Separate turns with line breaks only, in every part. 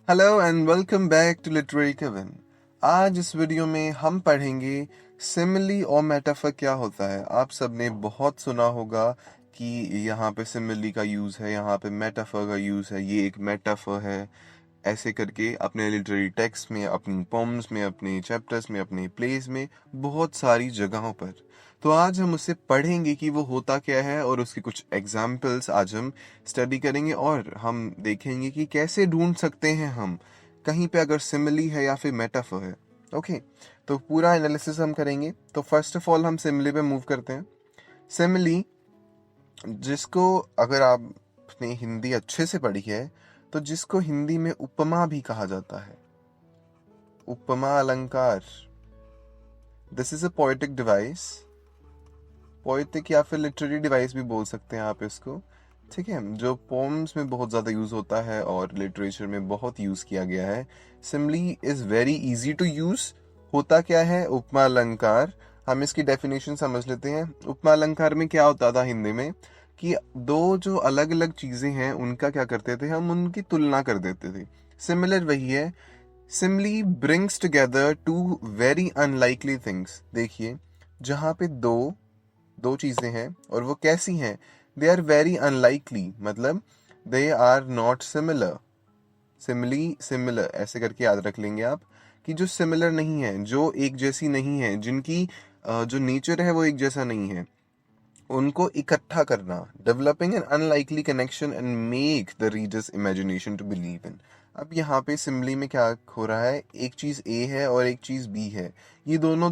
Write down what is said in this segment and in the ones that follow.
Hello and welcome back to literary Kevin. आज इस video में हम पढ़ेंगे सिमिली और मेटाफर क्या होता है। आप सबने बहुत सुना होगा कि यहाँ पे सिमिली का यूज़ है, यहाँ पे मेटाफर का यूज़ है, ये एक मेटाफर है, ऐसे करके अपने लिटरेरी टेक्स्ट में, अपनी पोम्स में, अपने चैप्टर्स में, अपने प्लेस में, बहुत सारी जगहों पर। तो आज हम उससे पढ़ेंगे कि वो होता क्या है और उसके कुछ एग्जाम्पल्स आज हम स्टडी करेंगे और हम देखेंगे कि कैसे ढूंढ सकते हैं हम कहीं पे अगर सिमिली है या फिर मेटाफर है। ओके, तो पूरा एनालिसिस हम करेंगे। तो फर्स्ट ऑफ ऑल हम सिमिली पे मूव करते हैं। सिमिली, जिसको अगर आपने हिंदी अच्छे से पढ़ी है तो जिसको हिंदी में उपमा भी कहा जाता है, उपमा अलंकार। This is a poetic device, poetic या फिर लिटरेरी डिवाइस भी बोल सकते हैं आप इसको। ठीक है, जो पोम्स में बहुत ज़्यादा यूज़ होता है और लिटरेचर में बहुत यूज़ किया गया है। Simile is very easy to use. होता क्या है उपमा अलंकार, हम इसकी डेफिनेशन समझ लेते हैं। उपमा अलंकार में क्या होता था हिंदी में कि दो जो अलग अलग चीज़ें हैं उनका क्या करते थे, हम उनकी तुलना कर देते थे। सिमिलर वही है। Simile brings together two very unlikely things. देखिए, जहाँ पे दो दो चीजें हैं और वो कैसी हैं, दे आर वेरी अनलाइकली, मतलब they are not similar. Simile similar ऐसे करके याद रख लेंगे आप कि जो सिमिलर नहीं है, जो एक जैसी नहीं है, जिनकी जो नेचर है वो एक जैसा नहीं है, उनको इकट्ठा करना, developing an unlikely connection and make the readers imagination to believe in. अब यहाँ पे सिमिली में क्या हो रहा है, एक चीज ए है और एक चीज बी है, ये दोनों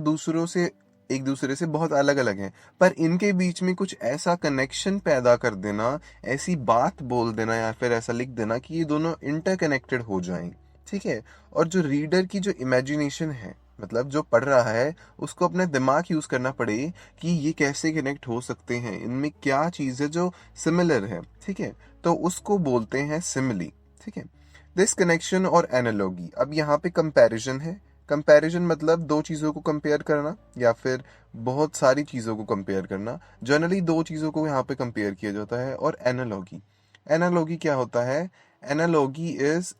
एक दूसरे से बहुत अलग अलग हैं, पर इनके बीच में कुछ ऐसा कनेक्शन पैदा कर देना, ऐसी बात बोल देना या फिर ऐसा लिख देना कि ये दोनों इंटरकनेक्टेड हो जाएं। ठीक है, और जो रीडर की जो इमेजिनेशन है, मतलब जो पढ़ रहा है, उसको अपना दिमाग यूज करना पड़े कि ये कैसे कनेक्ट हो सकते हैं, इनमें क्या चीज है जो सिमिलर है। ठीक है, तो उसको बोलते हैं सिमिली। ठीक है, दिस कनेक्शन और एनालॉगी। अब यहाँ पे कंपैरिजन है। कंपैरिजन मतलब दो चीजों को कंपेयर करना या फिर बहुत सारी चीजों को कंपेयर करना। जनरली दो चीजों को यहाँ पे कंपेयर किया जाता है। और एनालॉगी, एनालॉगी क्या होता है, analogy is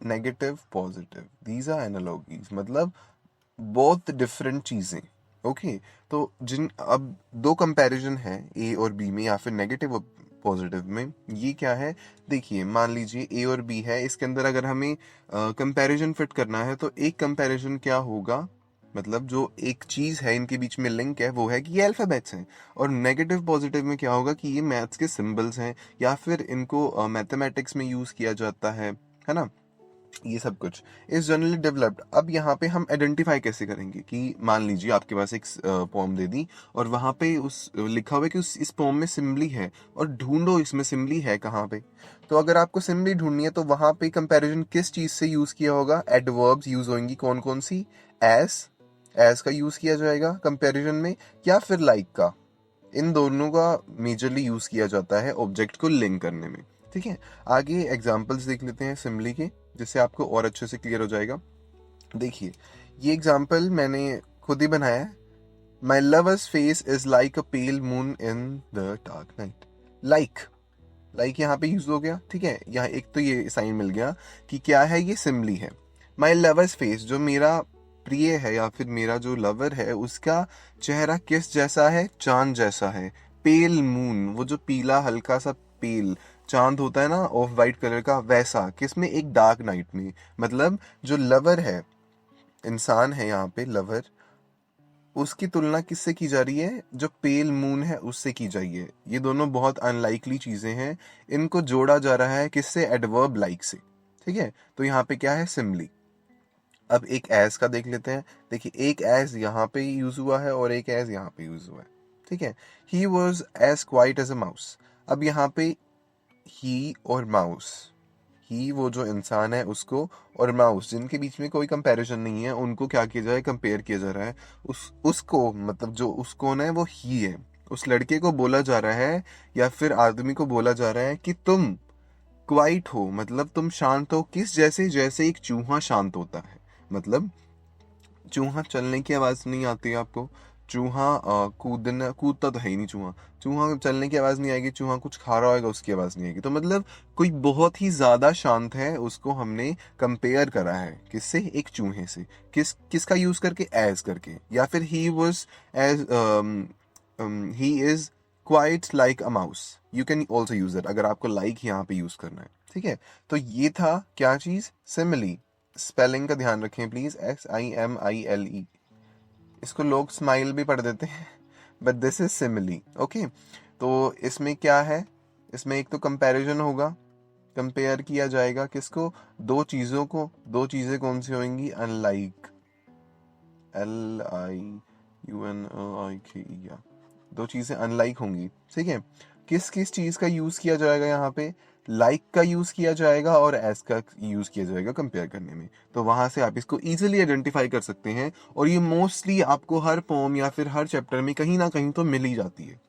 negative positive, these are analogies, मतलब बहुत डिफरेंट चीजें। ओके, तो जिन अब दो कंपैरिजन है ए और बी में या फिर नेगेटिव और पॉजिटिव में, ये क्या है, देखिए मान लीजिए ए और बी है, इसके अंदर अगर हमें कंपैरिजन फिट करना है तो एक कंपैरिजन क्या होगा, मतलब जो एक चीज है इनके बीच में लिंक है वो है कि ये अल्फाबेट्स हैं। और नेगेटिव पॉजिटिव में क्या होगा कि ये मैथ्स के सिंबल्स हैं या फिर इनको मैथमेटिक्स में यूज किया जाता है ना, ये सब कुछ इज जनरली डेवलप्ड। अब यहाँ पे हम आइडेंटिफाई कैसे करेंगे कि मान लीजिए आपके पास एक पोम दे दी और वहां पे उस लिखा हुआ है कि इस पोम में सिम्बली है और ढूंढो इसमें सिम्बली है कहाँ पे। तो अगर आपको सिम्बली ढूंढनी है तो वहां पे कंपैरिजन किस चीज से यूज किया होगा, एडवर्ब्स यूज होंगी, कौन कौन सी, एज का यूज किया जाएगा कंपैरिजन में, या फिर लाइक का। इन दोनों का मेजरली यूज किया जाता है ऑब्जेक्ट को लिंक करने में। ठीक है, आगे एग्जांपल्स देख लेते हैं सिमिली के, जिससे आपको और अच्छे से क्लियर हो जाएगा। देखिए, ये एग्जांपल मैंने खुद ही बनाया है। My lovers face is like a pale moon in the dark night. Like, like यहाँ पे यूज हो गया। ठीक है, यहाँ एक तो ये साइन मिल गया कि क्या है, ये सिमिली है। माई लवर्स फेस, जो मेरा प्रिय है या फिर मेरा जो लवर है उसका चेहरा किस जैसा है, चांद जैसा है। पेल मून, वो जो पीला हल्का सा पेल चांद होता है ना ऑफ वाइट कलर का, वैसा किस में, एक डार्क नाइट में। मतलब जो लवर है, इंसान है यहाँ पे लवर, उसकी तुलना किससे की जा रही है, जो पेल मून है उससे की जा रही है। ये दोनों बहुत अनलाइकली चीजें हैं, इनको जोड़ा जा रहा है किससे, एडवर्ब लाइक से। ठीक है, तो यहाँ पे क्या है, सिमिली। अब एक एज का देख लेते हैं। देखिए, एक एज यहाँ पे यूज हुआ है और एक एज यहाँ पे यूज हुआ है। ठीक है, he was as quiet as a mouse. अब यहाँ पे ही और माउस, ही वो जो इंसान है उसको, और माउस जिनके बीच में कोई कंपैरिजन नहीं है, उनको क्या किया जाए, कंपेयर किया जा रहा है। उसको, मतलब जो उस कौन है वो ही है, उस लड़के को बोला जा रहा है या फिर आदमी को बोला जा रहा है कि तुम क्वाइट हो, मतलब तुम शांत हो, किस जैसे, जैसे एक चूहा शांत होता है। मतलब चूहा चलने की आवाज नहीं आती आपको, चूहा कूदता तो है ही नहीं चूहा। चूहा चलने की आवाज नहीं आएगी, चूहा कुछ खा रहा होगा उसकी आवाज नहीं आएगी। तो मतलब कोई बहुत ही ज्यादा शांत है, उसको हमने कंपेयर करा है किससे, एक चूहे से। किसका यूज करके, एज करके, या फिर he was as he is quiet like a mouse. You can also use that अगर आपको लाइक यहाँ पे यूज करना है। ठीक है, तो ये था क्या चीज, सिमिली। स्पेलिंग का ध्यान रखें प्लीज, SIMILE। इसको लोग स्माइल भी पढ़ देते हैं, but this is simile. Okay, तो इसमें क्या है, इसमें एक तो कंपैरिजन होगा, कंपेयर किया जाएगा किसको, दो चीजों को। दो चीजें कौन सी होंगी, अनलाइक, LIUNIKE, या दो चीजें अनलाइक होंगी। ठीक है, किस किस चीज का यूज किया जाएगा यहाँ पे, लाइक का यूज किया जाएगा और एस का यूज किया जाएगा कंपेयर करने में। तो वहां से आप इसको इजीली आइडेंटिफाई कर सकते हैं, और ये मोस्टली आपको हर पोम या फिर हर चैप्टर में कहीं ना कहीं तो मिल ही जाती है।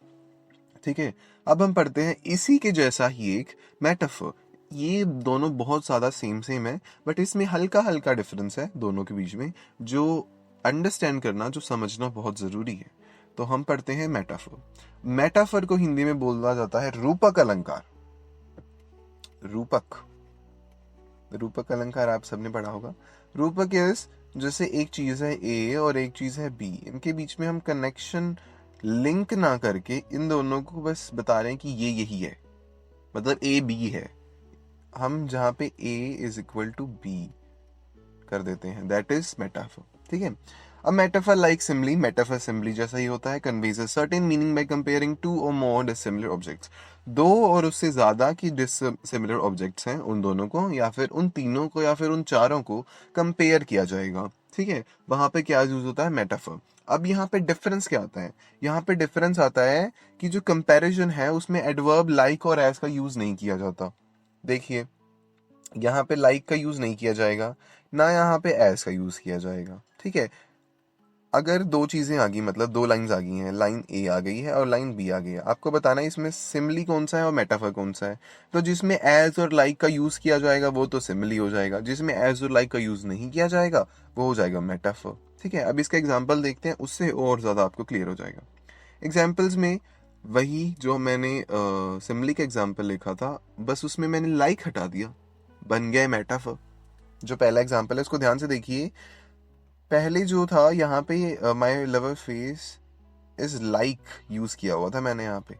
ठीक है, अब हम पढ़ते हैं इसी के जैसा ही एक मेटाफर। ये दोनों बहुत ज्यादा सेम सेम है, बट इसमें हल्का हल्का डिफरेंस है दोनों के बीच में, जो अंडरस्टैंड करना, जो समझना बहुत जरूरी है। तो हम पढ़ते हैं मेटाफर। मेटाफर को हिंदी में बोला जाता है रूपक अलंकार। रूपक, रूपक अलंकार आप सबने पढ़ा होगा। रूपक इज, जैसे एक चीज है ए और एक चीज है बी, इनके बीच में हम कनेक्शन लिंक ना करके इन दोनों को बस बता रहे हैं कि ये यही है, मतलब ए बी है। हम जहां पे A is equal to B कर देते हैं, दैट इज मेटाफर। ठीक है, अब metaphor like simile, metaphor simile जैसा ही होता है, conveys a certain meaning by comparing two or more dissimilar objects. दो और उससे ज्यादा की डिसिमिलर ऑब्जेक्ट्स हैं, उन दोनों को या फिर उन तीनों को या फिर उन चारों को कंपेयर किया जाएगा। ठीक है, वहां पे क्या यूज होता है, मेटाफर। अब यहाँ पे डिफरेंस क्या आता है, यहाँ पे डिफरेंस आता है कि जो कंपैरिजन है उसमें एडवर्ब लाइक और एज का यूज नहीं किया जाता। देखिए, यहाँ पे लाइक का यूज नहीं किया जाएगा, ना यहाँ पे एज का यूज किया जाएगा। ठीक है, अगर दो चीजें आ गई, मतलब दो लाइंस आ गई हैं, लाइन ए आ गई है और लाइन बी आ गई है, आपको बताना है इसमें सिमिली कौन सा है और मेटाफर कौन सा है। तो जिसमें एज और लाइक का यूज किया जाएगा वो तो सिमिली हो जाएगा, जिसमें एज और लाइक का यूज नहीं किया जाएगा वो हो जाएगा मेटाफर। ठीक है, अब इसका एग्जाम्पल देखते हैं, उससे और ज्यादा आपको क्लियर हो जाएगा। एग्जाम्पल्स में वही जो मैंने सिमिली का एग्जाम्पल लिखा था, बस उसमें मैंने लाइक हटा दिया, बन गया मेटाफर। जो पहला एग्जाम्पल है उसको ध्यान से देखिए। पहले जो था यहाँ पे my lover face is like use किया हुआ था मैंने यहाँ पे।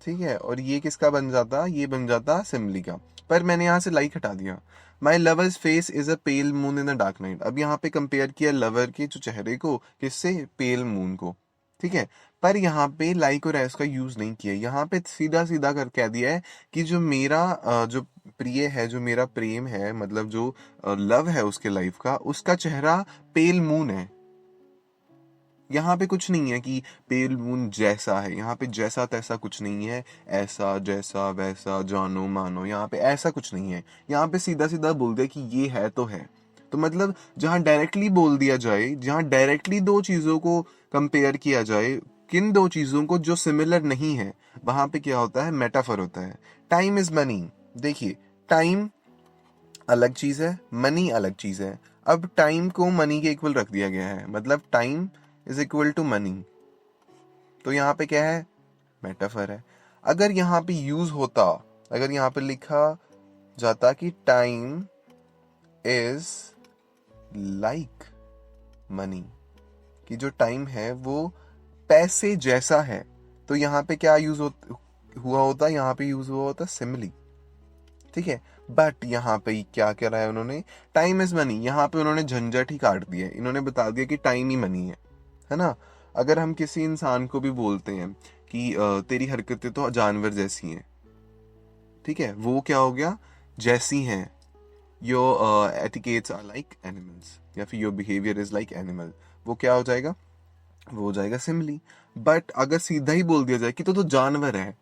ठीक है, और ये किसका बन जाता, ये बन जाता सिमिली का, पर मैंने यहाँ से लाइक हटा दिया। My lovers face is a pale moon in the dark night. अब यहाँ पे कंपेयर किया लवर के जो चेहरे को किससे, पेल मून को। ठीक है, पर यहाँ पे लाइक और एस का यूज नहीं किया, यहाँ पे सीधा सीधा कर कह दिया है कि जो मेरा जो प्रिय है, जो मेरा प्रेम है, मतलब जो लव है उसके लाइफ का, उसका चेहरा पेल मून है। यहाँ पे कुछ नहीं है कि पेल मून जैसा है, यहाँ पे जैसा तैसा कुछ नहीं है, ऐसा जैसा वैसा जानो मानो, यहाँ पे ऐसा कुछ नहीं है। यहाँ पे सीधा सीधा बोल दिया कि ये है तो है। तो मतलब जहां डायरेक्टली बोल दिया जाए, जहां डायरेक्टली दो चीजों को कंपेयर किया जाए, किन दो चीजों को जो सिमिलर नहीं है, वहां पे क्या होता है, मेटाफर होता है। Time is money. देखिए, टाइम अलग चीज है, मनी अलग चीज है। अब टाइम को मनी के इक्वल रख दिया गया है, मतलब time is equal to money. तो यहाँ पे क्या है, मेटाफर है। अगर यहाँ पे यूज होता, अगर यहाँ पे लिखा जाता कि टाइम इज लाइक मनी, कि जो टाइम है वो पैसे जैसा है, तो यहाँ पे क्या यूज हुआ होता, यहाँ पे यूज हुआ होता सिमिली। ठीक है, बट यहाँ पे क्या कह रहा है उन्होंने, टाइम इज मनी। यहाँ पे उन्होंने झंझट ही काट दिया, इन्होंने बता दिया कि टाइम ही मनी है ना। अगर हम किसी इंसान को भी बोलते हैं कि तेरी हरकतें तो जानवर जैसी हैं, ठीक है, वो क्या हो गया, जैसी हैं। Your etiquettes are like animals, या फिर your behaviour is like animal, वो क्या हो जाएगा, वो हो जाएगा सिमिली। बट अगर सीधा ही बोल दिया जाए कि तो जानवर है,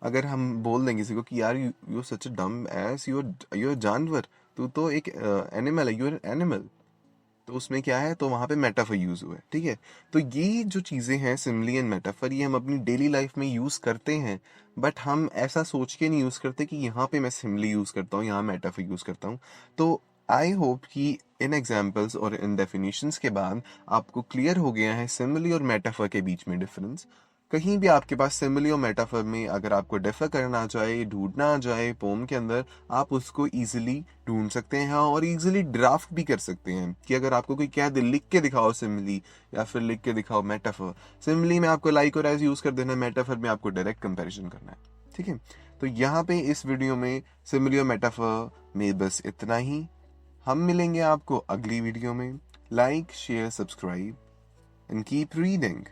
अगर हम बोल देंगे किसी को कि यार यू सच अ डम एस, यू जानवर, तू तो एक एनिमल है, यू आर एनिमल, तो उसमें क्या है, तो वहां पे मेटाफर यूज हुआ है। ठीक है, तो ये जो चीजें हैं सिमिली एंड मेटाफर, ये हम अपनी डेली लाइफ में यूज करते हैं, बट हम ऐसा सोच के नहीं यूज करते कि यहाँ पे मैं सिमिली यूज करता हूँ, यहाँ मेटाफर यूज करता हूँ। तो आई होप कि इन एग्जाम्पल्स और इन डेफिनेशंस के बाद आपको क्लियर हो गया है सिमिली और मेटाफर के बीच में डिफरेंस। कहीं भी आपके पास सिमिली और मेटाफर में अगर आपको डिफर करना आ जाए, ढूंढना आ जाए पोम के अंदर, आप उसको इजीली ढूंढ सकते हैं और इजीली ड्राफ्ट भी कर सकते हैं कि अगर आपको कोई कह दे लिख के दिखाओ सिमिली या फिर लिख के दिखाओ मेटाफर, सिमिली में आपको लाइक और एज यूज कर देना है, मेटाफर में आपको डायरेक्ट कंपैरिजन करना है। ठीक है, तो यहाँ पे इस वीडियो में सिमिली और मेटाफर में बस इतना ही। हम मिलेंगे आपको अगली वीडियो में। Like share subscribe and keep reading.